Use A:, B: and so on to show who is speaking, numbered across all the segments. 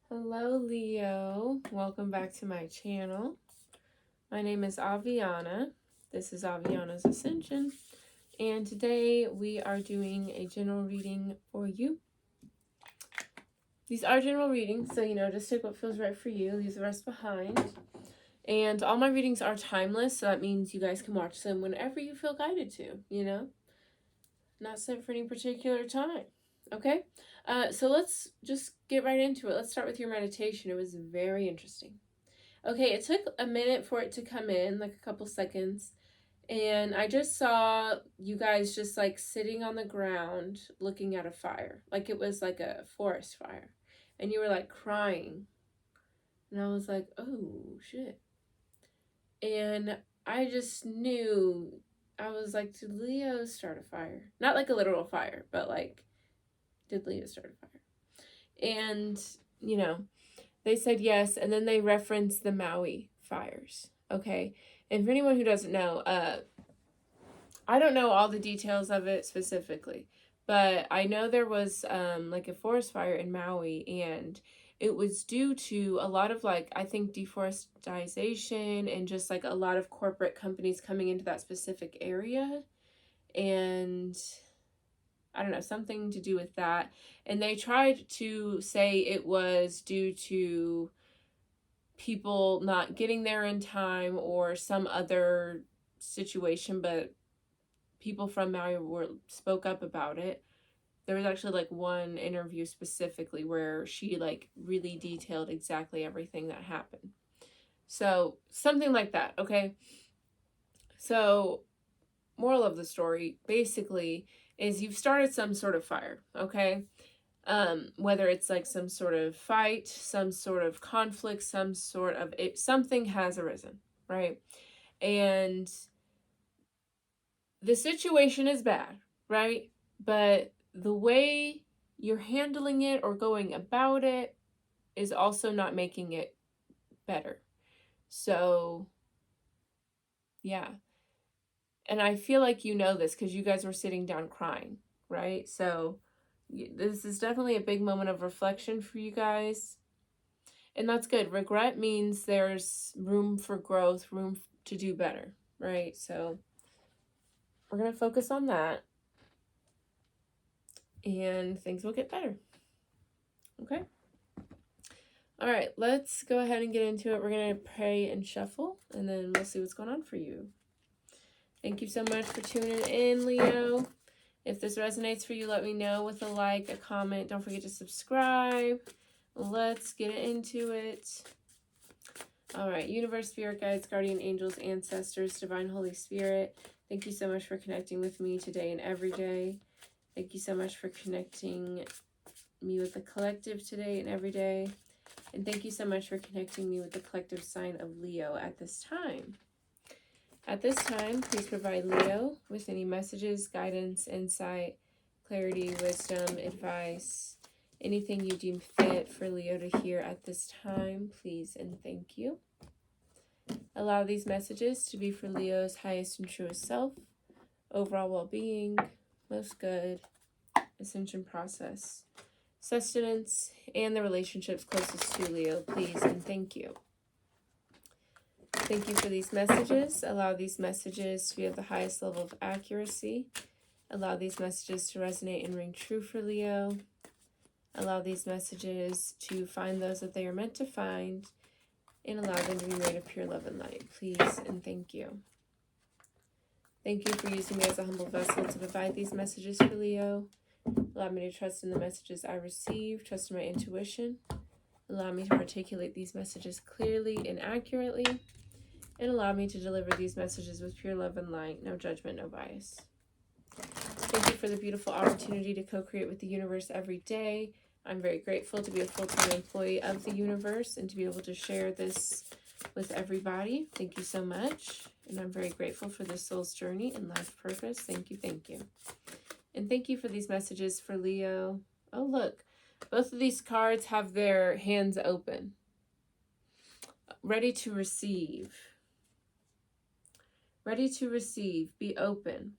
A: Hello, Leo. Welcome back to my channel. My name is Aviana. This is Aviana's Ascension. And today we are doing a general reading for you. These are general readings, so just take what feels right for you. Leave the rest behind. And all my readings are timeless, so that means you guys can watch them whenever you feel guided to. Not set for any particular time. Okay? So let's just get right into it. Let's start with your meditation. It was very interesting. Okay, it took a minute for it to come in, like a couple seconds. And I just saw you guys just like sitting on the ground looking at a fire. Like it was like a forest fire. And you were like crying. And I was like, oh shit. And I just knew, I was like, did Leo start a fire? Not like a literal fire, but like, did Leo start a fire? And, they said yes. And then they referenced the Maui fires. Okay. And for anyone who doesn't know, I don't know all the details of it specifically, but I know there was like a forest fire in Maui, and it was due to a lot of like, I think, deforestation and just like a lot of corporate companies coming into that specific area. And I don't know, something to do with that. And they tried to say it was due to people not getting there in time or some other situation, but people from Maui spoke up about it. There was actually like one interview specifically where she like really detailed exactly everything that happened. So something like that, okay? So moral of the story basically is you've started some sort of fire, okay? Whether it's like some sort of fight, some sort of conflict, something has arisen, right? And the situation is bad, right? But the way you're handling it or going about it is also not making it better. So, yeah. And I feel like you know this because you guys were sitting down crying, right? So, this is definitely a big moment of reflection for you guys. And that's good. Regret means there's room for growth, room to do better, right? So, we're going to focus on that and things will get better. Okay? All right, let's go ahead and get into it. We're going to pray and shuffle, and then we'll see what's going on for you. Thank you so much for tuning in, Leo. If this resonates for you, let me know with a like, a comment. Don't forget to subscribe. Let's get into it. All right, universe, spirit guides, guardian angels, ancestors, divine Holy Spirit, thank you so much for connecting with me today and every day. Thank you so much for connecting me with the collective today and every day. And thank you so much for connecting me with the collective sign of Leo at this time. At this time, please provide Leo with any messages, guidance, insight, clarity, wisdom, advice, anything you deem fit for Leo to hear at this time, please and thank you. Allow these messages to be for Leo's highest and truest self, overall well-being, most good, ascension process, sustenance, and the relationships closest to Leo, please and thank you. Thank you for these messages. Allow these messages to be of the highest level of accuracy. Allow these messages to resonate and ring true for Leo. Allow these messages to find those that they are meant to find, and allow them to be made of pure love and light, please and thank you. Thank you for using me as a humble vessel to provide these messages for Leo. Allow me to trust in the messages I receive, trust in my intuition. Allow me to articulate these messages clearly and accurately, and allow me to deliver these messages with pure love and light, no judgment, no bias. Thank you for the beautiful opportunity to co-create with the universe every day. I'm very grateful to be a full-time employee of the universe and to be able to share this with everybody. Thank you so much. And I'm very grateful for this soul's journey and life purpose. Thank you, thank you. And thank you for these messages for Leo. Oh, look. Both of these cards have their hands open. Ready to receive. Ready to receive. Be open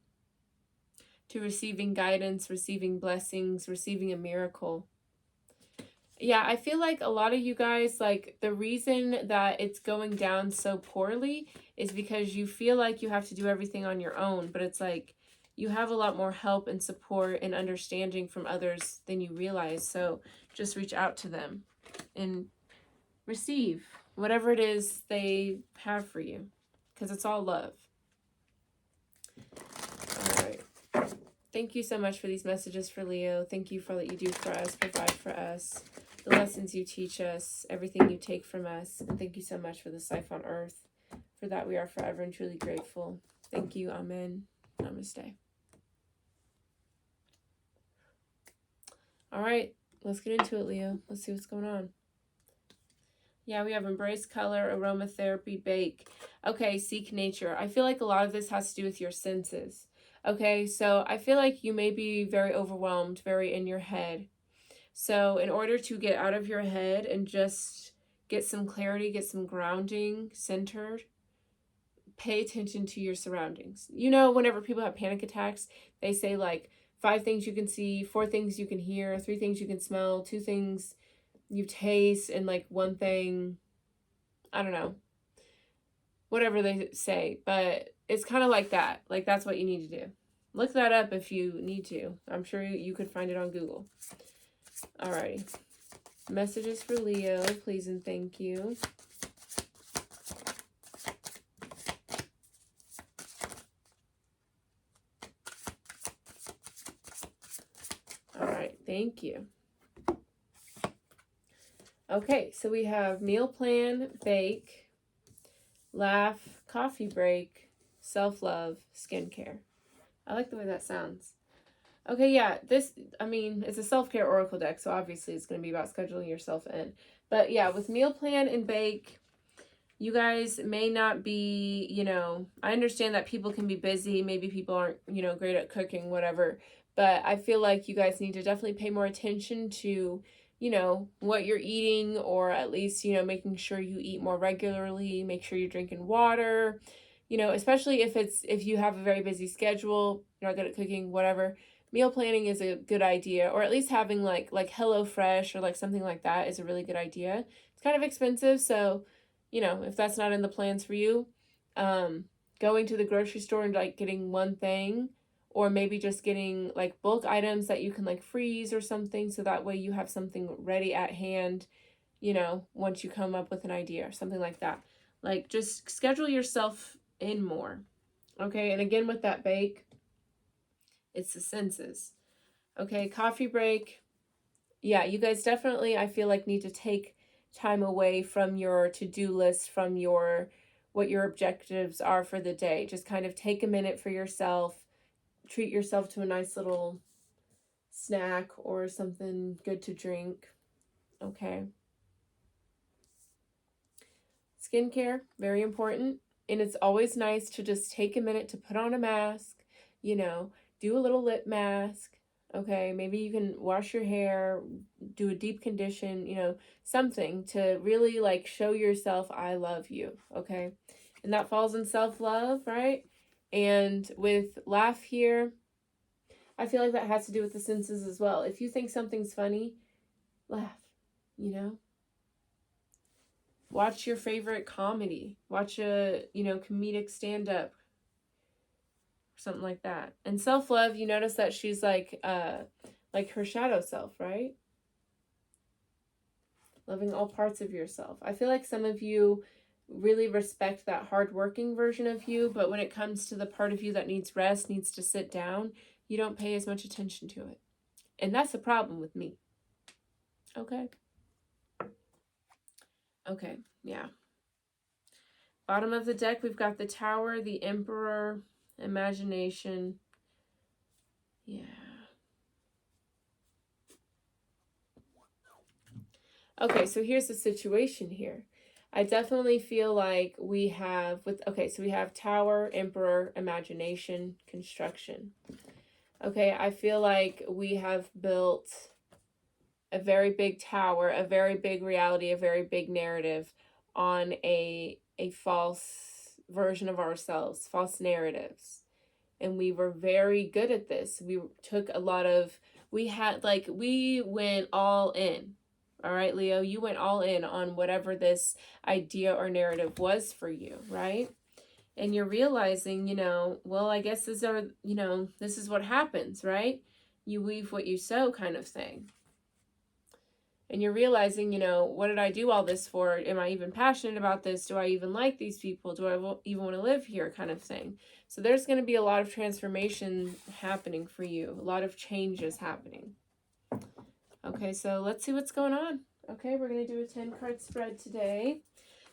A: to receiving guidance, receiving blessings, receiving a miracle. Yeah, I feel like a lot of you guys, like, the reason that it's going down so poorly is because you feel like you have to do everything on your own, but it's like you have a lot more help and support and understanding from others than you realize. So just reach out to them and receive whatever it is they have for you, because it's all love. All right. Thank you so much for these messages for Leo. Thank you for all that you do for us, provide for us, the lessons you teach us, everything you take from us. And thank you so much for this life on earth. For that, we are forever and truly grateful. Thank you. Amen. Namaste. All right, let's get into it, Leo. Let's see what's going on. Yeah, we have embrace color, aromatherapy, bake. Okay, seek nature. I feel like a lot of this has to do with your senses. Okay, so I feel like you may be very overwhelmed, very in your head. So in order to get out of your head and just get some clarity, get some grounding, centered, pay attention to your surroundings. You know, whenever people have panic attacks, they say like 5 things you can see, 4 things you can hear, 3 things you can smell, 2 things you taste, and like 1 thing, I don't know, whatever they say. But it's kind of like that. Like, that's what you need to do. Look that up if you need to. I'm sure you could find it on Google. Alrighty. Messages for Leo, please and thank you. All right, thank you. Okay, so we have meal plan, bake, laugh, coffee break, self-love, skincare. I like the way that sounds. Okay, yeah, this, I mean, it's a self-care oracle deck, so obviously it's going to be about scheduling yourself in. But yeah, with meal plan and bake, you guys may not be, you know, I understand that people can be busy. Maybe people aren't, you know, great at cooking, whatever. But I feel like you guys need to definitely pay more attention to, you know, what you're eating, or at least, you know, making sure you eat more regularly, make sure you're drinking water, you know, especially if you have a very busy schedule, you're not good at cooking, whatever. Meal planning is a good idea, or at least having like HelloFresh or like something like that is a really good idea. It's kind of expensive, so you know, if that's not in the plans for you, um, going to the grocery store and like getting 1 thing, or maybe just getting like bulk items that you can like freeze or something, so that way you have something ready at hand, you know, once you come up with an idea or something like that. Like, just schedule yourself in more. Okay, and again with that bake, it's the senses. Okay, coffee break. Yeah, you guys definitely, I feel like, need to take time away from your to-do list, from your what your objectives are for the day. Just kind of take a minute for yourself, treat yourself to a nice little snack or something good to drink. Okay. Skincare, very important. And it's always nice to just take a minute to put on a mask, you know, do a little lip mask. Okay, maybe you can wash your hair, do a deep condition, you know, something to really like show yourself, I love you. Okay. And that falls in self love, right? And with laugh here, I feel like that has to do with the senses as well. If you think something's funny, laugh, you know? Watch your favorite comedy. Watch a, you know, comedic stand-up. Something like that. And self-love, you notice that she's like her shadow self, right? Loving all parts of yourself. I feel like some of you really respect that hardworking version of you, but when it comes to the part of you that needs rest, needs to sit down, you don't pay as much attention to it. And that's a problem with me. Okay? Okay, yeah. Bottom of the deck, we've got the Tower, the Emperor, Imagination. Yeah. Okay, so here's the situation here. I definitely feel like we have so we have Tower, Emperor, Imagination, Construction. Okay, I feel like we have built a very big tower, a very big reality, a very big narrative on a false version of ourselves, false narratives. And we were very good at this. We took a lot of we went all in. All right, Leo, you went all in on whatever this idea or narrative was for you, right? And you're realizing, well, I guess this is what happens, right? You weave what you sow, kind of thing. And you're realizing, what did I do all this for? Am I even passionate about this? Do I even like these people? Do I even want to live here, kind of thing? So there's going to be a lot of transformation happening for you, a lot of changes happening. Okay, so let's see what's going on. Okay, we're going to do a 10-card spread today.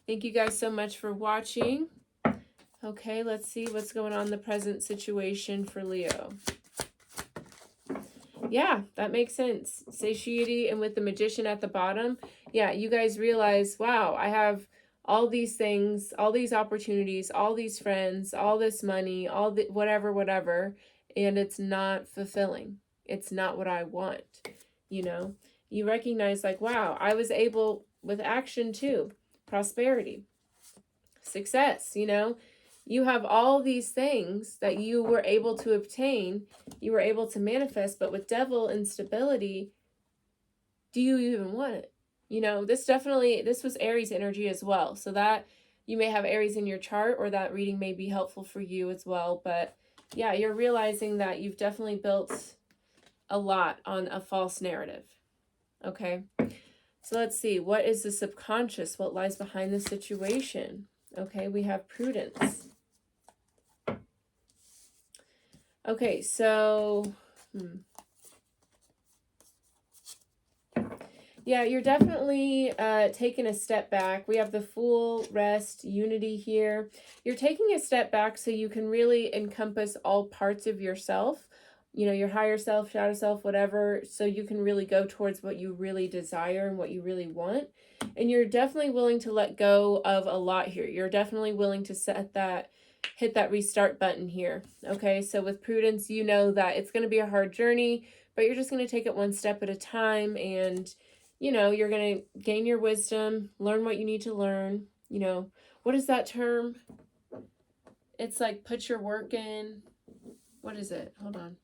A: Thank you guys so much for watching. Okay, let's see what's going on in the present situation for Leo. Yeah, that makes sense. Satiety, and with the Magician at the bottom, yeah, you guys realize, wow, I have all these things, all these opportunities, all these friends, all this money, all the whatever, and it's not fulfilling. It's not what I want. You recognize, like, wow, I was able with action too. Prosperity, success, you have all these things that you were able to obtain, you were able to manifest, but with Devil instability, do you even want it? This was Aries energy as well. So that you may have Aries in your chart, or that reading may be helpful for you as well. But yeah, you're realizing that you've definitely built a lot on a false narrative. Okay. So let's see. What is the subconscious? What lies behind the situation? Okay, we have prudence. Okay, so, yeah, you're definitely taking a step back. We have the Fool, Rest, Unity here. You're taking a step back so you can really encompass all parts of yourself, your higher self, shadow self, whatever, so you can really go towards what you really desire and what you really want. And you're definitely willing to let go of a lot here. You're definitely willing to hit that restart button here. Okay, so with prudence, you know that it's going to be a hard journey, but you're just going to take it one step at a time, and you're going to gain your wisdom, learn what you need to learn. What is that term? It's like put your work in. What is it? Hold on.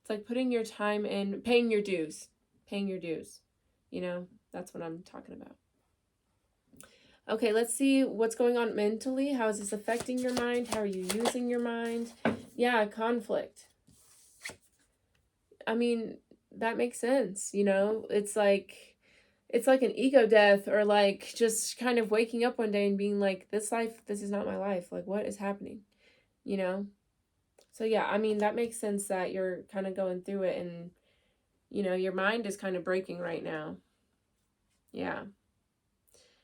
A: It's like putting your time in, paying your dues. That's what I'm talking about. Okay, let's see what's going on mentally. How is this affecting your mind? How are you using your mind? Yeah, conflict. I mean, that makes sense. It's like an ego death, or like just kind of waking up one day and being like, this is not my life. Like, what is happening? So yeah, I mean, that makes sense that you're kind of going through it, and your mind is kind of breaking right now. Yeah.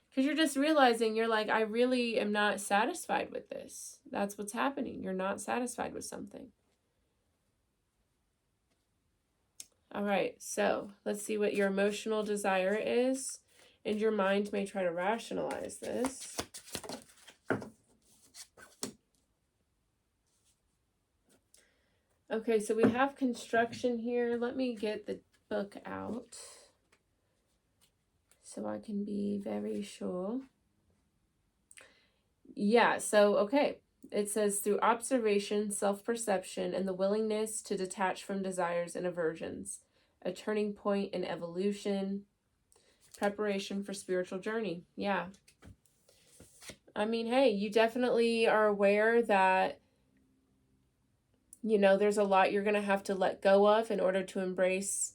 A: Because you're just realizing, you're like, I really am not satisfied with this. That's what's happening. You're not satisfied with something. All right, so let's see what your emotional desire is. And your mind may try to rationalize this. Okay, so we have construction here. Let me get the book out so I can be very sure. Yeah, so, okay. It says, through observation, self-perception, and the willingness to detach from desires and aversions, a turning point in evolution, preparation for spiritual journey. Yeah. I mean, hey, you definitely are aware that, there's a lot you're going to have to let go of in order to embrace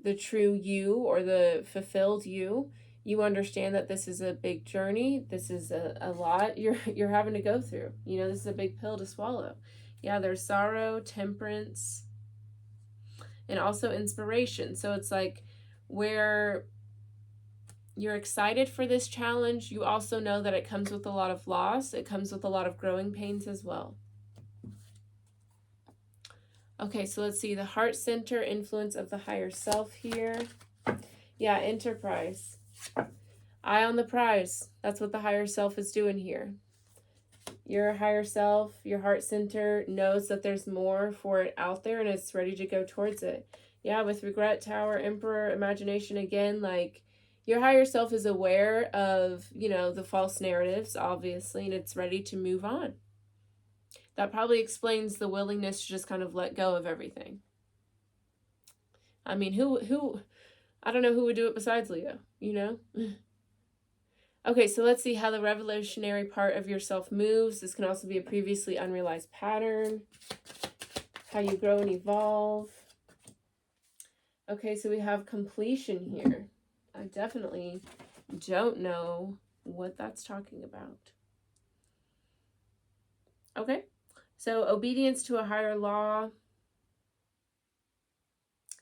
A: the true you, or the fulfilled you. You understand that this is a big journey. This is a lot you're having to go through. This is a big pill to swallow. Yeah, there's sorrow, temperance, and also inspiration. So it's like, where you're excited for this challenge, you also know that it comes with a lot of loss. It comes with a lot of growing pains as well. Okay, so let's see the heart center, influence of the higher self here. Yeah, enterprise. Eye on the prize. That's what the higher self is doing here. Your higher self, your heart center, knows that there's more for it out there, and it's ready to go towards it. Yeah, with regret, tower, emperor, imagination again, like, your higher self is aware of, the false narratives, obviously, and it's ready to move on. That probably explains the willingness to just kind of let go of everything. I mean, who, I don't know who would do it besides Leo, you know? Okay, so let's see how the revolutionary part of yourself moves. This can also be a previously unrealized pattern. How you grow and evolve. Okay, so we have completion here. I definitely don't know what that's talking about. Okay, so obedience to a higher law.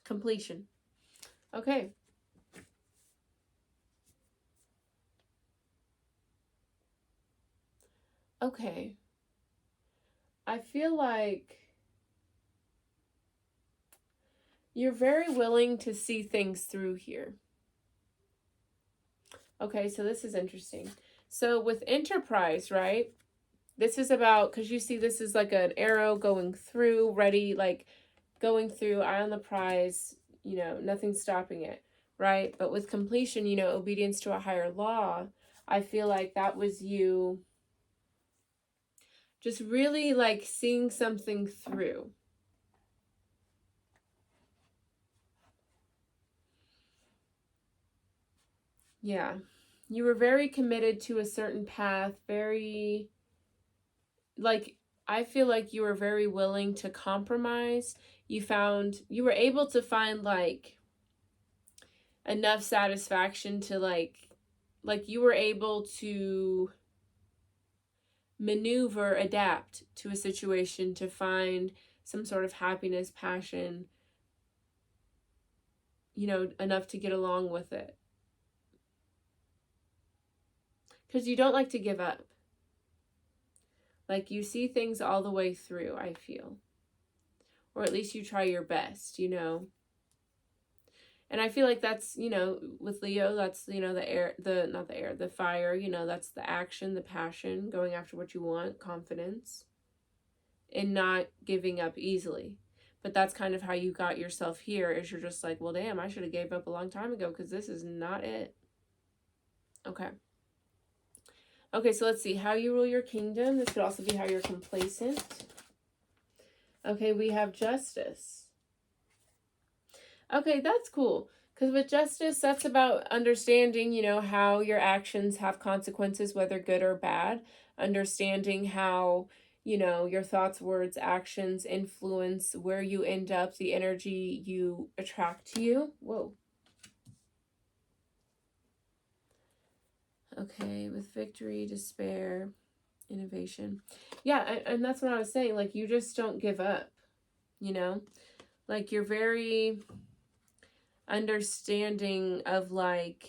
A: Completion. Okay. Okay. I feel like you're very willing to see things through here. Okay, so this is interesting. So with Enterprise, right? This is about, because you see this is like an arrow going through, ready, like going through, eye on the prize, you know, nothing stopping it, right? But with completion, you know, obedience to a higher law, I feel like that was you just really like seeing something through. Yeah. You were very committed to a certain path, very, like, I feel like you were very willing to compromise. You were able to find, like, enough satisfaction to, like you were able to maneuver, adapt to a situation to find some sort of happiness, passion, you know, enough to get along with it. Because you don't like to give up. Like, you see things all the way through, I feel. Or at least you try your best, you know. And I feel like that's, you know, with Leo, that's, you know, the air, not the air, the fire, you know, that's the action, the passion, going after what you want, confidence, and not giving up easily. But that's kind of how you got yourself here, is you're just like, well, damn, I should have gave up a long time ago because this is not it. Okay. Okay, so let's see how you rule your kingdom. This could also be how you're complacent. Okay, we have justice. Okay, that's cool. Because with justice, that's about understanding, you know, how your actions have consequences, whether good or bad. Understanding how, you know, your thoughts, words, actions influence where you end up, the energy you attract to you. Whoa. Okay, with victory, despair, innovation. Yeah, and that's what I was saying. Like, you just don't give up, you know? Like, you're very understanding of, like,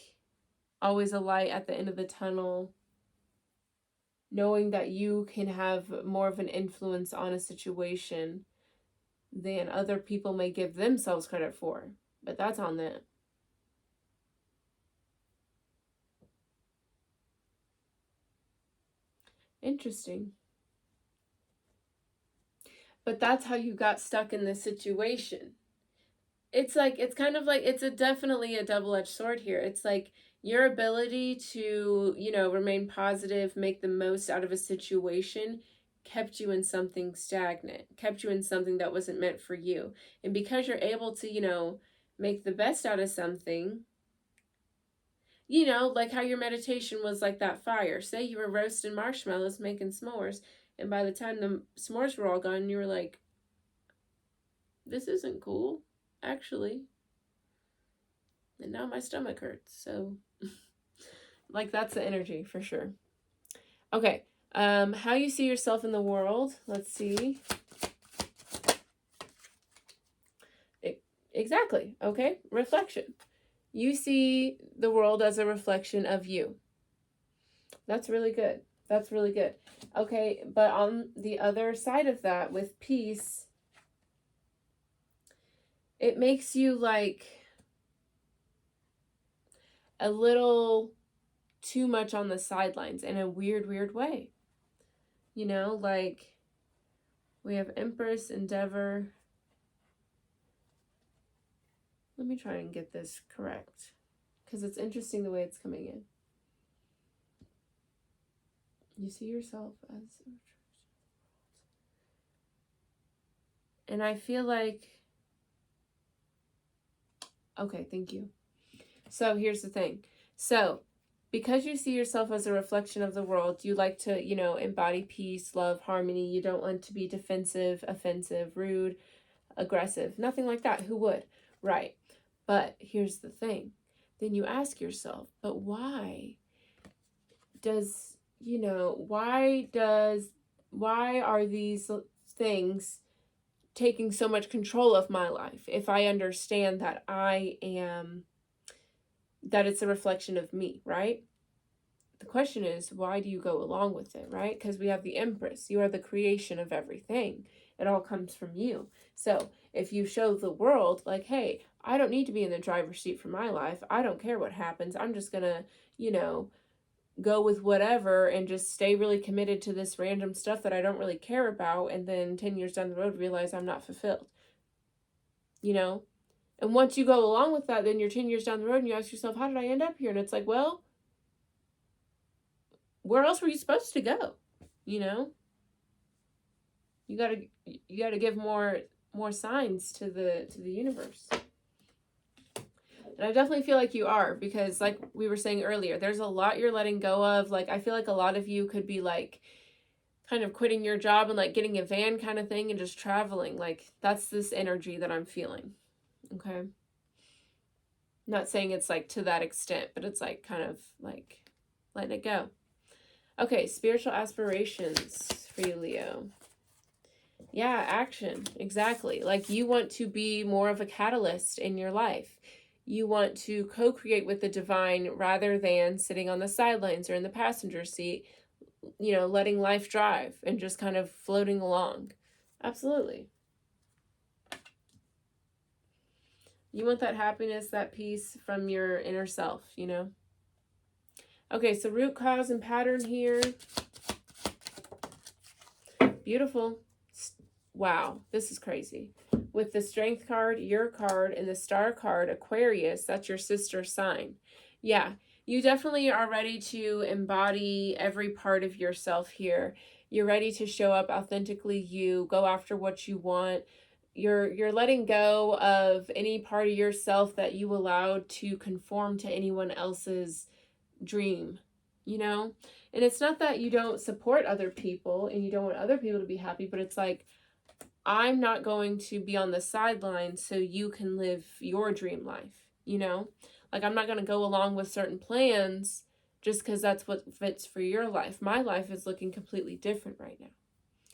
A: always a light at the end of the tunnel, knowing that you can have more of an influence on a situation than other people may give themselves credit for. But that's on them. Interesting. But that's how you got stuck in this situation. It's like, it's kind of like, it's definitely a double-edged sword here. It's like your ability to, you know, remain positive, make the most out of a situation, kept you in something stagnant, kept you in something that wasn't meant for you. And because you're able to, you know, make the best out of something, you know, like how your meditation was like that fire. Say you were roasting marshmallows, making s'mores, and by the time the s'mores were all gone, you were like, this isn't cool, actually. And now my stomach hurts. So, like, that's the energy for sure. Okay. How you see yourself in the world. Let's see. Exactly. Okay. Reflection. You see the world as a reflection of you. That's really good. That's really good. Okay. But on the other side of that, with peace, it makes you like a little too much on the sidelines in a weird way. You know, like we have Empress, Endeavor. Let me try and get this correct, because it's interesting the way it's coming in. You see yourself as, and I feel like Okay, thank you. So here's the thing. So because you see yourself as a reflection of the world, you like to, embody peace, love, harmony. You don't want to be defensive, offensive, rude, aggressive. Nothing like that. Who would? Right. But here's the thing. Then you ask yourself, but why does, why are these things taking so much control of my life if I understand that that it's a reflection of me, right? The question is, why do you go along with it, right? Because we have the Empress. You are the creation of everything. It all comes from you. So if you show the world, like, hey, I don't need to be in the driver's seat for my life. I don't care what happens. I'm just going to, go with whatever and just stay really committed to this random stuff that I don't really care about. And then 10 years down the road, realize I'm not fulfilled, And once you go along with that, then you're 10 years down the road and you ask yourself, how did I end up here? And it's like, well, where else were you supposed to go? You gotta give more signs to the universe. And I definitely feel like you are, because like we were saying earlier, there's a lot you're letting go of. Like, I feel like a lot of you could be like kind of quitting your job and like getting a van kind of thing and just traveling. Like, that's this energy that I'm feeling. Okay. Not saying it's like to that extent, but it's like kind of like letting it go. Okay, spiritual aspirations for you, Leo. Yeah, action. Exactly. Like, you want to be more of a catalyst in your life. You want to co-create with the divine rather than sitting on the sidelines or in the passenger seat, letting life drive and just kind of floating along. Absolutely. You want that happiness, that peace from your inner self, Okay, so root cause and pattern here. Beautiful. Wow, this is crazy. With the Strength card, your card, and the Star card, Aquarius, that's your sister sign. Yeah, you definitely are ready to embody every part of yourself here. You're ready to show up authentically you, go after what you want. You're letting go of any part of yourself that you allowed to conform to anyone else's dream, And it's not that you don't support other people and you don't want other people to be happy, but it's like, I'm not going to be on the sidelines so you can live your dream life, Like, I'm not going to go along with certain plans just because that's what fits for your life. My life is looking completely different right now.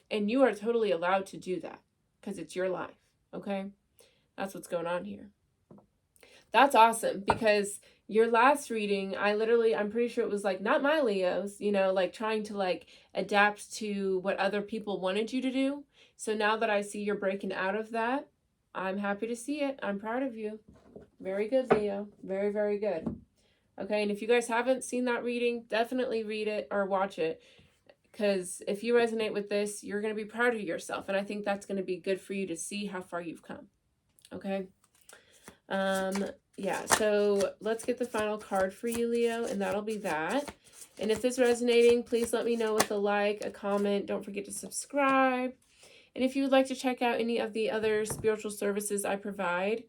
A: And you are totally allowed to do that because it's your life, okay? That's what's going on here. That's awesome, because your last reading, I'm pretty sure it was like, not my Leos, like trying to like adapt to what other people wanted you to do. So now that I see you're breaking out of that, I'm happy to see it. I'm proud of you. Very good, Leo. Very, very good. Okay, and if you guys haven't seen that reading, definitely read it or watch it. Because if you resonate with this, you're going to be proud of yourself. And I think that's going to be good for you to see how far you've come. Okay? Yeah, so let's get the final card for you, Leo, and that'll be that. And if this is resonating, please let me know with a like, a comment. Don't forget to subscribe. And if you would like to check out any of the other spiritual services I provide,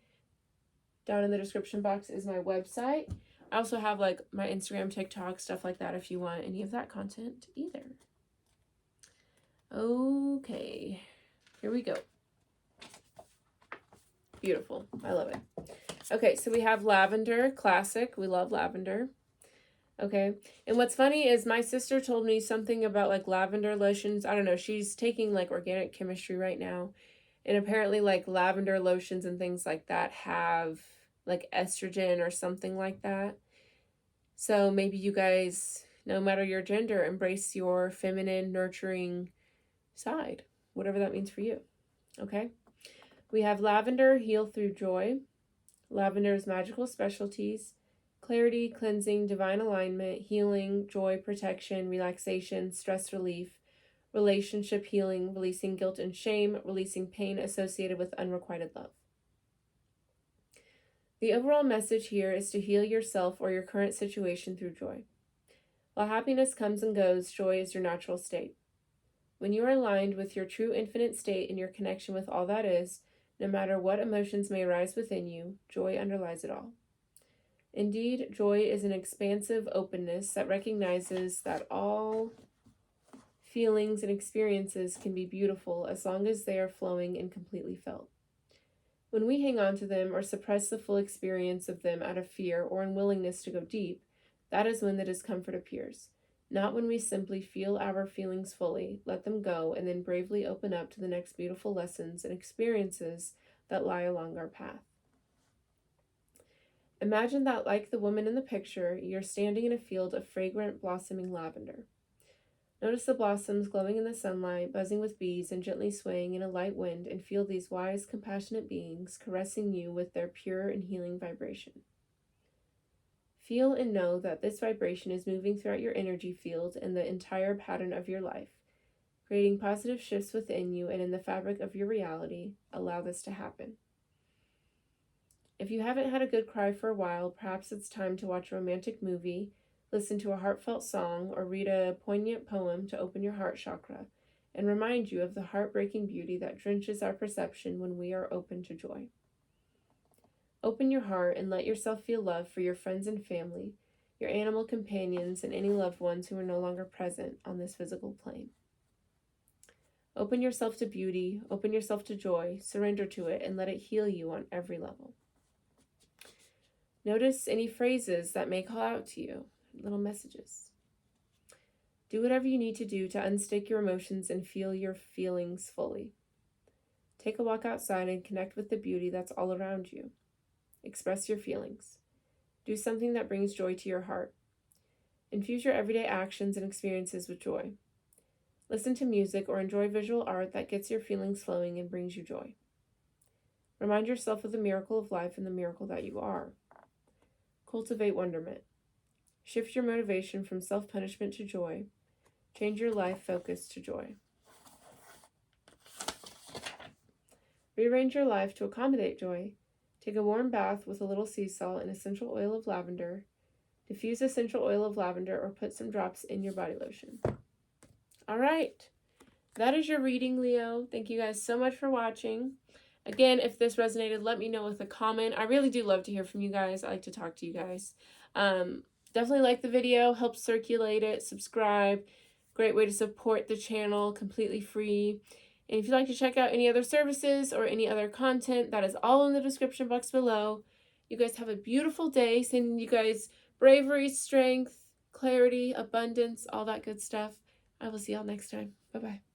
A: down in the description box is my website. I also have like my Instagram, TikTok, stuff like that if you want any of that content either. Okay, here we go. Beautiful. I love it. Okay, so we have lavender, classic. We love lavender. Okay, and what's funny is my sister told me something about like lavender lotions. I don't know, she's taking like organic chemistry right now. And apparently like lavender lotions and things like that have like estrogen or something like that. So maybe you guys, no matter your gender, embrace your feminine, nurturing side, whatever that means for you. Okay, we have lavender, heal through joy. Lavender's magical specialties: clarity, cleansing, divine alignment, healing, joy, protection, relaxation, stress relief, relationship healing, releasing guilt and shame, releasing pain associated with unrequited love. The overall message here is to heal yourself or your current situation through joy. While happiness comes and goes, joy is your natural state. When you are aligned with your true infinite state and your connection with all that is, No matter what emotions may arise within you, joy underlies it all. Indeed, joy is an expansive openness that recognizes that all feelings and experiences can be beautiful as long as they are flowing and completely felt. When we hang on to them or suppress the full experience of them out of fear or unwillingness to go deep, that is when the discomfort appears. Not when we simply feel our feelings fully, let them go, and then bravely open up to the next beautiful lessons and experiences that lie along our path. Imagine that, like the woman in the picture, you're standing in a field of fragrant, blossoming lavender. Notice the blossoms glowing in the sunlight, buzzing with bees, and gently swaying in a light wind, and feel these wise, compassionate beings caressing you with their pure and healing vibration. Feel and know that this vibration is moving throughout your energy field and the entire pattern of your life, creating positive shifts within you and in the fabric of your reality. Allow this to happen. If you haven't had a good cry for a while, perhaps it's time to watch a romantic movie, listen to a heartfelt song, or read a poignant poem to open your heart chakra and remind you of the heartbreaking beauty that drenches our perception when we are open to joy. Open your heart and let yourself feel love for your friends and family, your animal companions, and any loved ones who are no longer present on this physical plane. Open yourself to beauty, open yourself to joy, surrender to it, and let it heal you on every level. Notice any phrases that may call out to you, little messages. Do whatever you need to do to unstick your emotions and feel your feelings fully. Take a walk outside and connect with the beauty that's all around you. Express your feelings. Do something that brings joy to your heart. Infuse your everyday actions and experiences with joy. Listen to music or enjoy visual art that gets your feelings flowing and brings you joy. Remind yourself of the miracle of life and the miracle that you are. Cultivate wonderment. Shift your motivation from self-punishment to joy. Change your life focus to joy. Rearrange your life to accommodate joy. Take a warm bath with a little sea salt and essential oil of lavender. Diffuse essential oil of lavender or put some drops in your body lotion. All right, that is your reading, Leo. Thank you guys so much for watching. Again, if this resonated, let me know with a comment. I really do love to hear from you guys. I like to talk to you guys. Definitely like the video, help circulate it, subscribe. Great way to support the channel, completely free. And if you'd like to check out any other services or any other content, that is all in the description box below. You guys have a beautiful day. Sending you guys bravery, strength, clarity, abundance, all that good stuff. I will see y'all next time. Bye-bye.